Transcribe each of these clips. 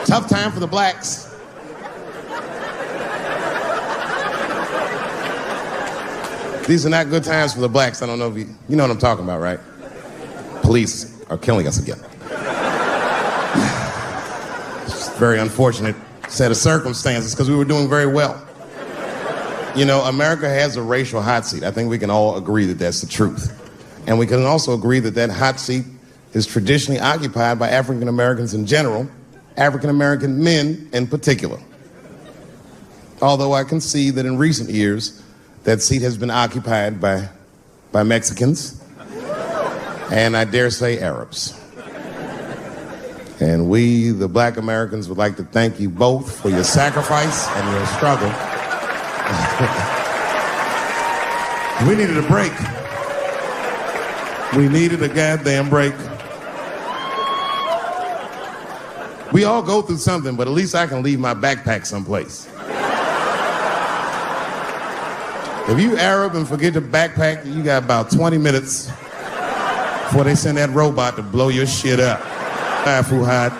Tough time for the blacks. These are not good times for the blacks. I don't know if you know what I'm talking about, right? Police are killing us again. It's a very unfortunate set of circumstances because we were doing very well. You know, America has a racial hot seat. I think we can all agree that that's the truth. And we can also agree that that hot seat is traditionally occupied by African Americans in general, African American men in particular. Although I can see that in recent years, that seat has been occupied by Mexicans, and I dare say Arabs. And we, the black Americans, would like to thank you both for your sacrifice and your struggle. We needed a break. We needed a goddamn break. We all go through something, but at least I can leave my backpack someplace. If you Arab and forget your backpack, you got about 20 minutes before they send that robot to blow your shit up. Fuhad.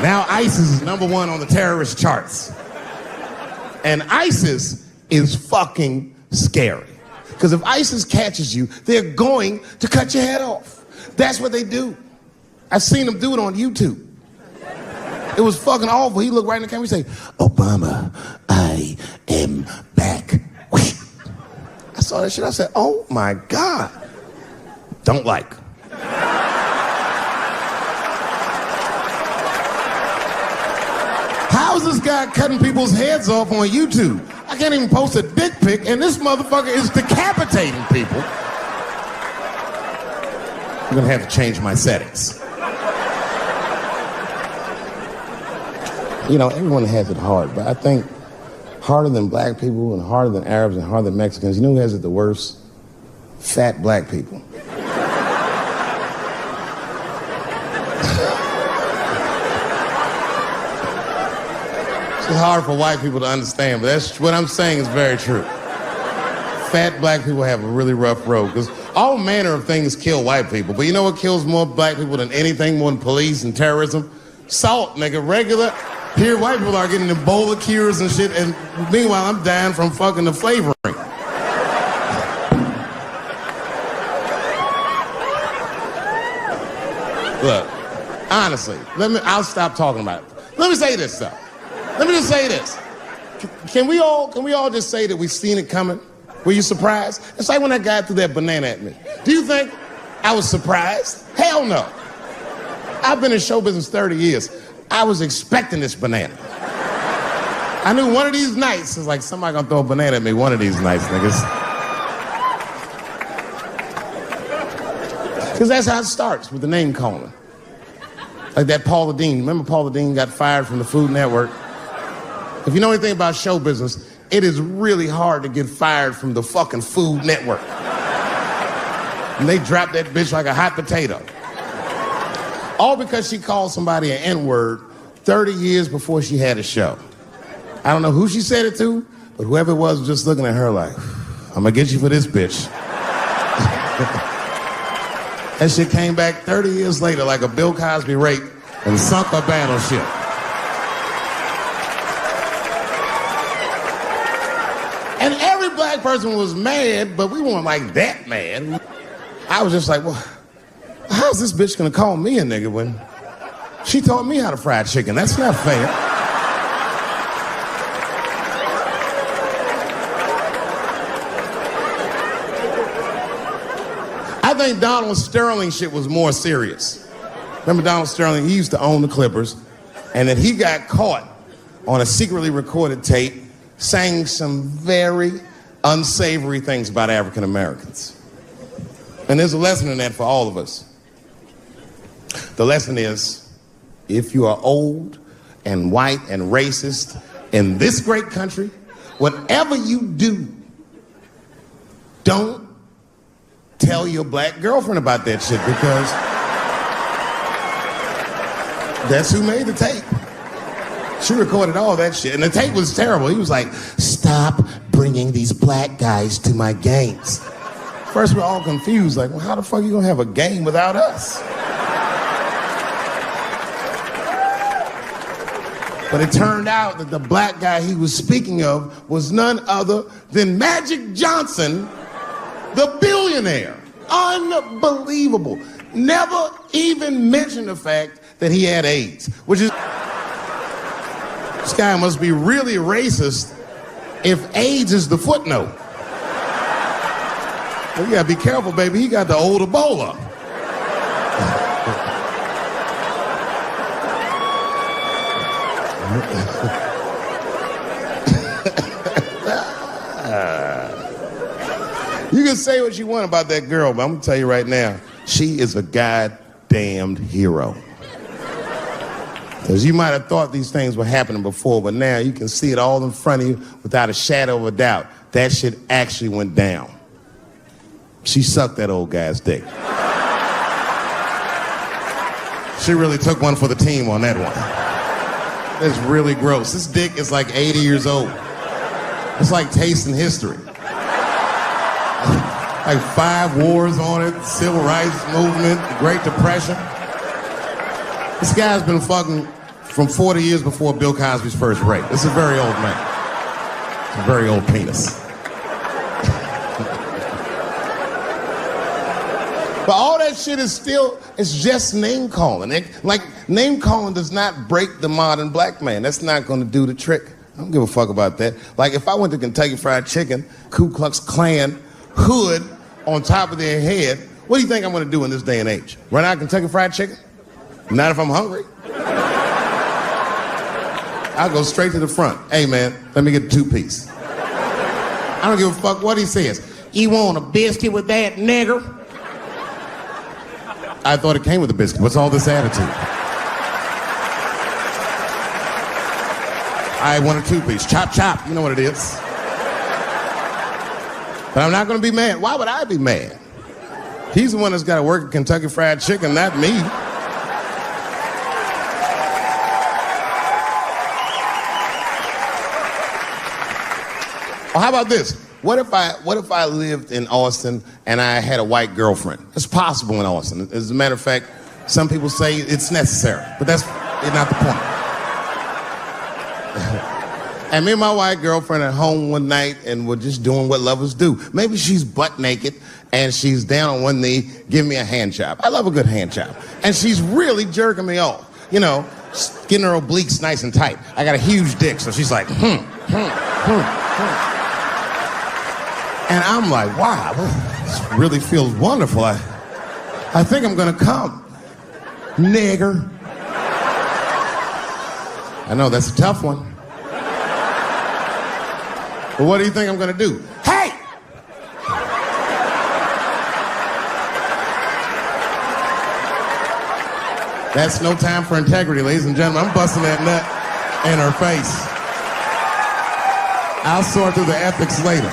Now ISIS is #1 on the terrorist charts. And ISIS is fucking scary. Because if ISIS catches you, they're going to cut your head off. That's what they do. I've seen them do it on YouTube. It was fucking awful. He looked right in the camera and say, "Obama, I am back." I saw that shit. I said, oh my God. Don't like. How is this guy cutting people's heads off on YouTube? I can't even post a dick pic, and this motherfucker is decapitating people. I'm gonna have to change my settings. You know, everyone has it hard, but I think harder than black people and harder than Arabs and harder than Mexicans, you know who has it the worst? Fat black people. It's hard for white people to understand, but that's what I'm saying is very true. Fat black people have a really rough road because all manner of things kill white people, but you know what kills more black people than anything, more than police and terrorism? Salt, nigga, regular. Here, white people are getting Ebola cures and shit, and meanwhile, I'm dying from fucking the flavoring. Look, honestly, I'll stop talking about it. Let me say this, though. Let me just say this. Can we all just say that we've seen it coming? Were you surprised? It's like when that guy threw that banana at me. Do you think I was surprised? Hell no. I've been in show business 30 years. I was expecting this banana. I knew one of these nights, it's like somebody gonna throw a banana at me one of these nights, niggas. Because that's how it starts, with the name calling. Like that Paula Deen. Remember Paula Deen got fired from the Food Network? If you know anything about show business, it is really hard to get fired from the fucking Food Network. And they dropped that bitch like a hot potato. All because she called somebody an N-word 30 years before she had a show. I don't know who she said it to, but whoever it was just looking at her like, I'm gonna get you for this bitch. That shit came back 30 years later like a Bill Cosby rape and sunk a battleship. And every black person was mad, but we weren't like that mad. I was just like, well, how's this bitch gonna call me a nigga when she taught me how to fry chicken? That's not fair. I think Donald Sterling shit was more serious. Remember Donald Sterling? He used to own the Clippers, and then he got caught on a secretly recorded tape saying some very unsavory things about African Americans. And there's a lesson in that for all of us. The lesson is, if you are old and white and racist in this great country, whatever you do, don't tell your black girlfriend about that shit, because that's who made the tape. She recorded all that shit, and the tape was terrible. He was like, stop bringing these black guys to my games. First, we're all confused, like, well, how the fuck are you gonna have a game without us? But it turned out that the black guy he was speaking of was none other than Magic Johnson, the billionaire. Unbelievable. Never even mentioned the fact that he had AIDS, which is... This guy must be really racist if AIDS is the footnote. Well, you gotta be careful, baby. He got the old Ebola. You can say what you want about that girl, but I'm gonna tell you right now, she is a goddamned hero. Because you might have thought these things were happening before, but now you can see it all in front of you without a shadow of a doubt. That shit actually went down. She sucked that old guy's dick. She really took one for the team on that one. That's really gross. This dick is like 80 years old. It's like tasting history. Like 5 wars on it, civil rights movement, the Great Depression. This guy's been fucking from 40 years before Bill Cosby's first rape. This is a very old man. It's a very old penis. But all that shit is still, it's just name calling. Like, name calling does not break the modern black man. That's not gonna do the trick. I don't give a fuck about that. Like, if I went to Kentucky Fried Chicken, Ku Klux Klan, hood on top of their head, what do you think I'm gonna do in this day and age? Run out Kentucky Fried Chicken? Not if I'm hungry. I'll go straight to the front. Hey, man, let me get a 2-piece. I don't give a fuck what he says. You want a biscuit with that, nigger? I thought it came with a biscuit. What's all this attitude? I want a 2-piece. Chop, chop. You know what it is. But I'm not going to be mad. Why would I be mad? He's the one that's got to work at Kentucky Fried Chicken, not me. Well, how about this? What if I lived in Austin and I had a white girlfriend? It's possible in Austin. As a matter of fact, some people say it's necessary, but that's not the point. And me and my white girlfriend at home one night and we're just doing what lovers do. Maybe she's butt naked and she's down on one knee giving me a hand job. I love a good hand job. And she's really jerking me off. You know, getting her obliques nice and tight. I got a huge dick, so she's like, And I'm like, wow, this really feels wonderful. I think I'm gonna come. Nigger. I know, that's a tough one. But what do you think I'm gonna do? Hey! That's no time for integrity, ladies and gentlemen. I'm busting that nut in her face. I'll sort through the ethics later.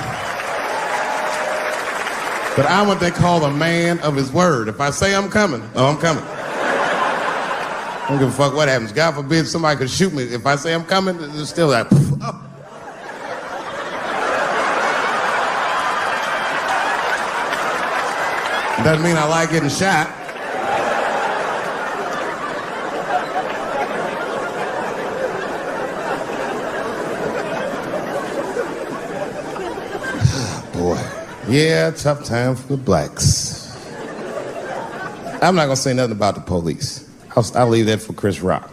But I'm what they call a man of his word. If I say I'm coming, oh, I'm coming. I don't give a fuck what happens. God forbid somebody could shoot me. If I say I'm coming, it's still like, oh. Doesn't mean I like getting shot. Boy. Yeah, tough time for the blacks. I'm not gonna say nothing about the police. I'll leave that for Chris Rock.